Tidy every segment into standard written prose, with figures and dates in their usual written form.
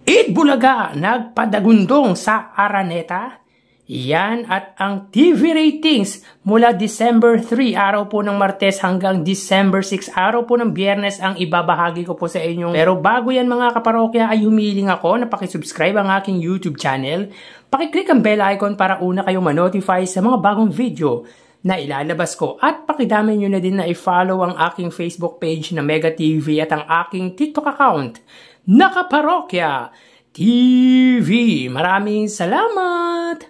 Eat Bulaga nagpadagundong sa Araneta. Yan at ang TV ratings mula December 3, araw po ng Martes hanggang December 6, araw po ng Biyernes ang ibabahagi ko po sa inyo. Pero bago yan mga kaparokya ay humiling ako na pakisubscribe ang aking YouTube channel. Pakiclick ang bell icon para una kayong ma-notify sa mga bagong video na ilalabas ko. At pakidami nyo na din na i-follow ang aking Facebook page na Mega TV at ang aking TikTok account na Kaparokya TV. Maraming salamat!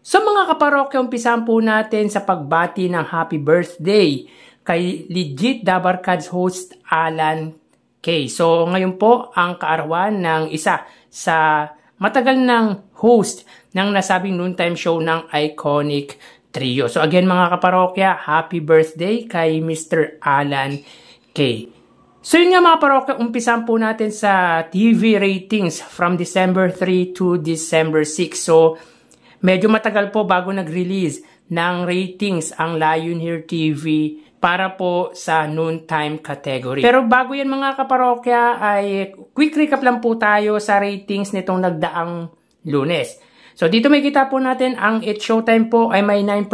So mga kaparokya, umpisahan po natin sa pagbati ng happy birthday kay Legit Dabarkad's host Alan K. So ngayon po ang kaarawan ng isa sa matagal ng host ng nasabing noontime show ng Iconic Trio. So again mga kaparokya, happy birthday kay Mr. Alan K. So yun nga mga parokya, umpisahan po natin sa TV ratings from December 3 to December 6. So medyo matagal po bago nag-release ng ratings ang Lion Here TV para po sa noontime category. Pero bago yan mga kaparokya ay quick recap lang po tayo sa ratings nitong nagdaang Lunes. So dito may kita po natin ang It Showtime po ay may 9%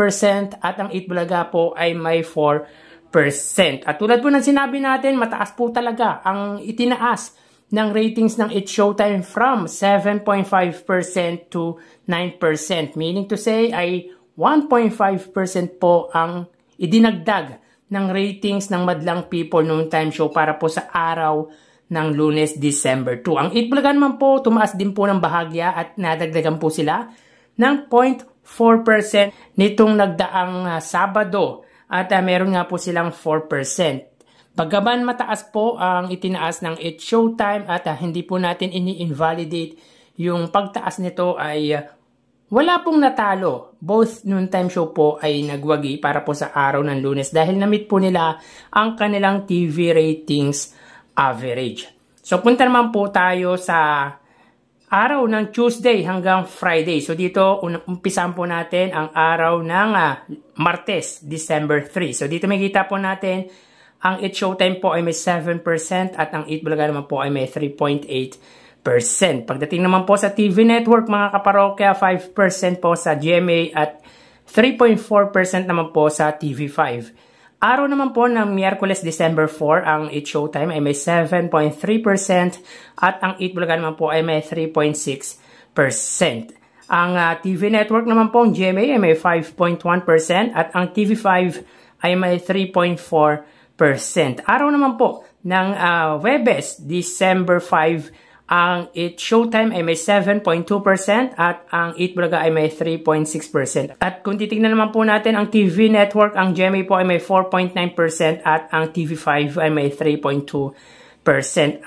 at ang Eat Bulaga po ay may 4%. At tulad po ng sinabi natin, mataas po talaga ang itinaas ng ratings ng It Showtime from 7.5% to 9%. Meaning to say ay 1.5% po ang idinagdag ng ratings ng Madlang People Noontime Show para po sa araw ng Lunes, December 2. Ang Eat Bulaga naman po, tumaas din po ng bahagya at nadagdagan po sila ng 0.4% nitong nagdaang Sabado at meron nga po silang 4%. Bagaman mataas po ang itinaas ng It Showtime at hindi po natin ini-invalidate yung pagtaas nito ay wala pong natalo. Both noontime show po ay nagwagi para po sa araw ng Lunes dahil na-meet po nila ang kanilang TV ratings average. So punta naman po tayo sa araw ng Tuesday hanggang Friday. So dito umpisahan po natin ang araw ng Martes, December 3. So dito may kita po natin ang It Showtime po ay may 7% at ang Eat Bulaga naman po ay may 3.8%. Pagdating naman po sa TV network mga kaparokya, 5% po sa GMA at 3.4% naman po sa TV5. Araw naman po ng Miyerkules, December 4, ang It Showtime ay may 7.3% at ang Eat Bulaga naman po ay may 3.6%. Ang TV network naman po, ang GMA ay may 5.1% at ang TV5 ay may 3.4%. Araw naman po ng Webes, December 5, ang It Showtime ay may 7.2% at ang Eat Bulaga ay may 3.6%. At kung titignan naman po natin ang TV network, ang GMA po ay may 4.9% at ang TV5 ay may 3.2%.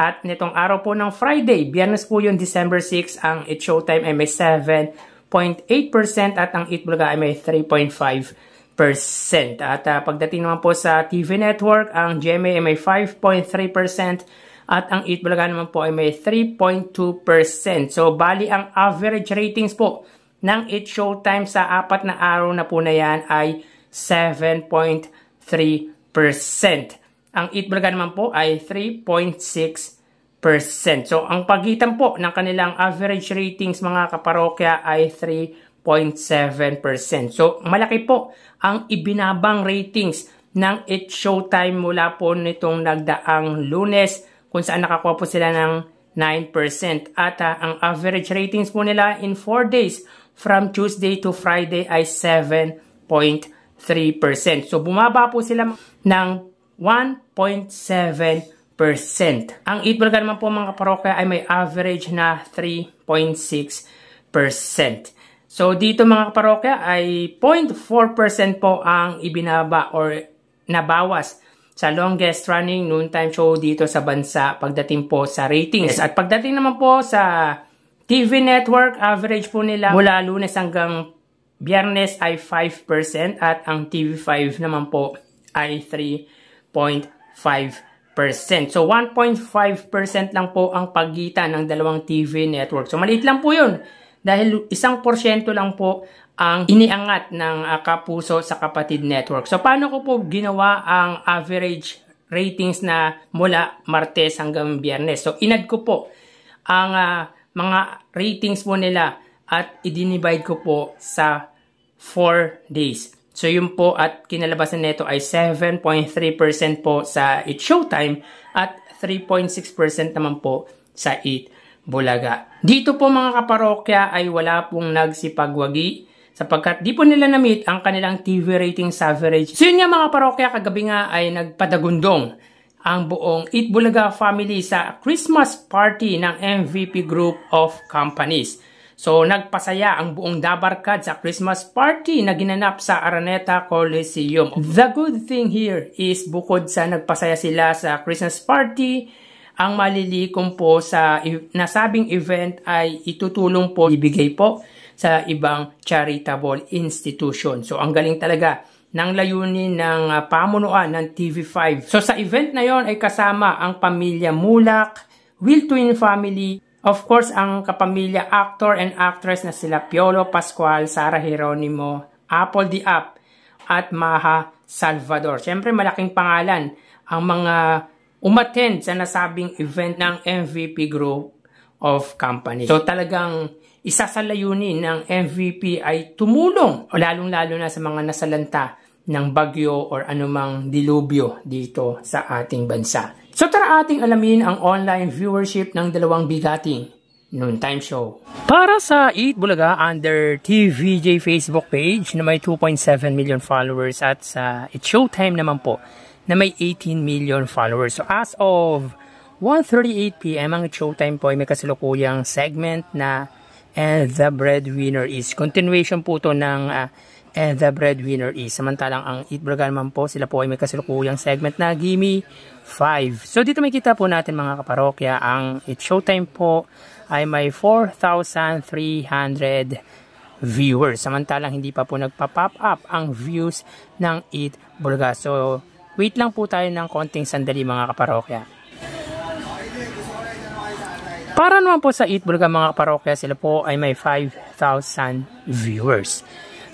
At nitong araw po ng Friday, Biyernes po yung December 6, ang It Showtime ay may 7.8% at ang Eat Bulaga ay may 3.5%. At pagdating naman po sa TV network, ang GMA ay may 5.3% at ang Eat Bulaga naman po ay may 3.2%. So bali ang average ratings po ng It Showtime sa apat na araw na po na yan ay 7.3%. Ang Eat Bulaga naman po ay 3.6%. So ang pagitan po ng kanilang average ratings mga kaparokya ay 3.7%. So malaki po ang ibinabang ratings ng It Showtime mula po nitong nagdaang Lunes kung saan nakakuha po sila ng 9%. At ang average ratings po nila in 4 days from Tuesday to Friday ay 7.3%. So bumaba po sila ng 1.7%. Ang Eat Bulaga naman po mga kaparokya ay may average na 3.6%. So dito mga kaparokya ay 0.4% po ang ibinaba or nabawas sa longest running noontime show dito sa bansa pagdating po sa ratings. At pagdating naman po sa TV network, average po nila mula Lunes hanggang Biyernes ay 5% at ang TV5 naman po ay 3.5%. So 1.5% lang po ang pagitan ng dalawang TV network. So maliit lang po yun. Dahil 1% lang po ang iniangat ng Kapuso sa Kapatid Network. So, paano ko po ginawa ang average ratings na mula Martes hanggang Biyernes? So, inad ko po ang mga ratings po nila at i-divide ko po sa 4 days. So yun po, at kinalabasan nito ay 7.3% po sa It's Showtime at 3.6% naman po sa Eat Bulaga. Dito po mga kaparokya ay wala pong nagsipagwagi sapagkat di po nila na-meet ang kanilang TV ratings average. So yun nga mga parokya, kagabi nga ay nagpadagundong ang buong Eat Bulaga family sa Christmas party ng MVP Group of Companies. So nagpasaya ang buong Dabarkad sa Christmas party na ginanap sa Araneta Coliseum. The good thing here is bukod sa nagpasaya sila sa Christmas party, ang malilikom po sa nasabing event ay itutulong po, ibigay po sa ibang charitable institution. So ang galing talaga ng layunin ng pamunuan ng TV5. So sa event na yon ay kasama ang pamilya Mulak, Will Twin family, of course ang kapamilya actor and actress na sila Piolo Pascual, Sara Geronimo, Apple Diap at Maha Salvador. Siyempre malaking pangalan ang mga umattend sa nasabing event ng MVP Group of Companies. So talagang isa sa layunin ng MVP ay tumulong, lalong-lalo na sa mga nasalanta ng bagyo or anumang dilubyo dito sa ating bansa. So tara ating alamin ang online viewership ng dalawang bigating noontime show. Para sa Eat Bulaga under TVJ Facebook page na may 2.7 million followers at sa It's Showtime naman po na may 18 million followers. So as of 1:38 PM ang It's Showtime po ay may kasalukuyang segment na And the Breadwinner Is. Continuation po to ng And the Breadwinner Is. Samantalang ang Eat Bulaga naman po, sila po ay may kasalukuyang segment na Gimme 5. So dito makita po natin mga kaparokya, ang It's Showtime po ay may 4,300 viewers. Samantalang hindi pa po nagpa-pop up ang views ng Eat Bulaga. So wait lang po tayo ng konting sandali mga kaparokya. Para naman po sa Eat Bulaga mga kaparokya, sila po ay may 5,000 viewers.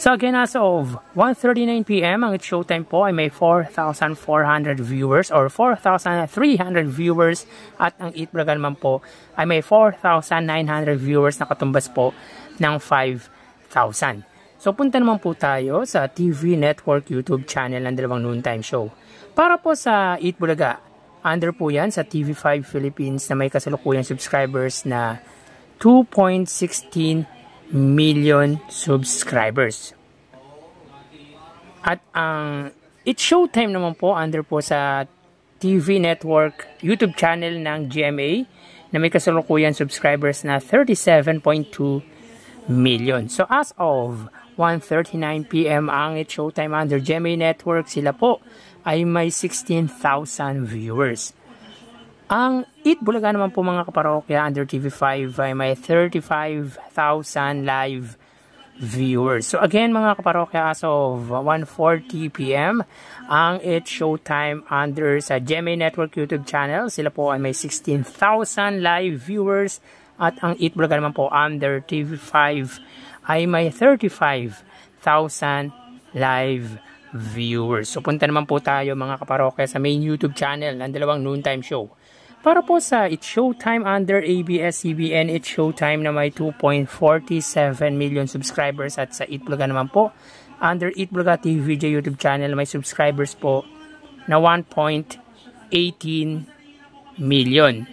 So again, as of 1:39 PM, ang It's Showtime po ay may 4,400 viewers or 4,300 viewers at ang Eat Bulaga naman po ay may 4,900 viewers na katumbas po ng 5,000. So punta naman po tayo sa TV Network YouTube channel ng dalawang noontime show. Para po sa Eat Bulaga, under po yan sa TV5 Philippines na may kasalukuyang subscribers na 2.16 million subscribers. At ang It's Showtime naman po under po sa TV Network YouTube channel ng GMA na may kasalukuyang subscribers na 37.2 million. So as of 1:39 PM ang It's Showtime under GMA Network, sila po ay may 16,000 viewers. Ang Eat Bulaga naman po mga kaparokya under TV5 ay may 35,000 live viewers. So again mga kaparokya, as of 1:40 PM ang It's Showtime under sa GMA Network YouTube channel, sila po ay may 16,000 live viewers at ang Eat Bulaga naman po under TV5 ay may 35,000 live viewers. So punta naman po tayo mga kaparokya sa main YouTube channel ng dalawang noontime show. Para po sa It's Showtime under ABS-CBN, It's Showtime na may 2.47 million subscribers at sa Eat Bulaga naman po under Eat Bulaga TVJ YouTube channel may subscribers po na 1.18 million.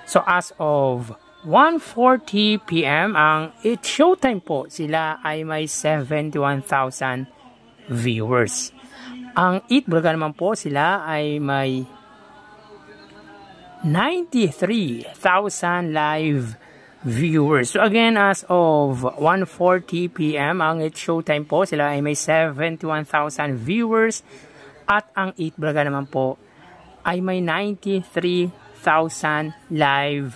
So as of 1:40 PM ang It's Showtime po, sila ay may 71,000 viewers. Ang Eat Bulaga naman po, sila ay may 93,000 live viewers. So again, as of 1:40 PM ang It's Showtime po, sila ay may 71,000 viewers at ang Eat Bulaga naman po ay may 93,000 live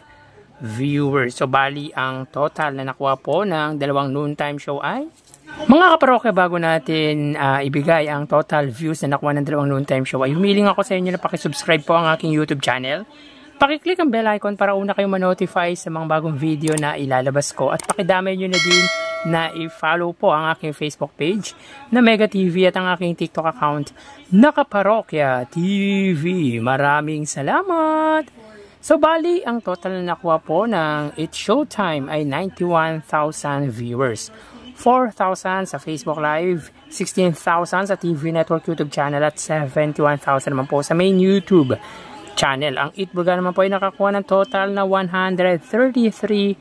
viewers. So bali ang total na nakuha po ng dalawang noontime show ay mga kaparokya, bago natin ibigay ang total views na nakuha ng dalawang noontime show, ay humiling ako sa inyo na pakisubscribe po ang aking YouTube channel. Pakiclick ang bell icon para una kayong ma-notify sa mga bagong video na ilalabas ko. At pakidamay nyo na din na i-follow po ang aking Facebook page na Mega TV at ang aking TikTok account na Kaparokya TV. Maraming salamat! So, bali, ang total na nakuha po ng It's Showtime ay 91,000 viewers. 4,000 sa Facebook Live, 16,000 sa TV Network YouTube channel at 71,000 naman po sa main YouTube channel. Ang Itbulaga naman po ay nakakuha ng total na 133,000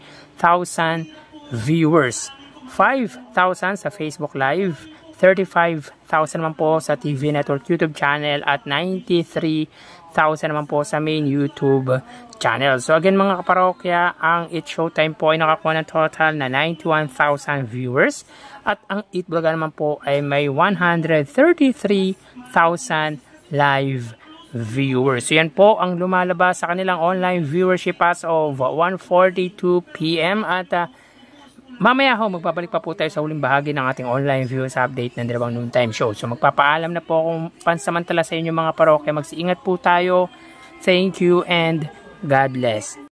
viewers. 5,000 sa Facebook Live, 35,000 naman po sa TV Network YouTube channel at 93,000 naman po sa main YouTube channel. So again mga kaparokya, ang It's Showtime po ay nakakuha ng total na 91,000 viewers at ang Itbulaga naman po ay may 133,000 live viewers. So yan po ang lumalabas sa kanilang online viewership as of 1:42 PM at mamaya ho, magpapalik pa po tayo sa huling bahagi ng ating online viewers update ng Dalawang Noontime Show. So magpapaalam na po akong pansamantala sa inyo mga parokya. Mag-iingat po tayo. Thank you and God bless.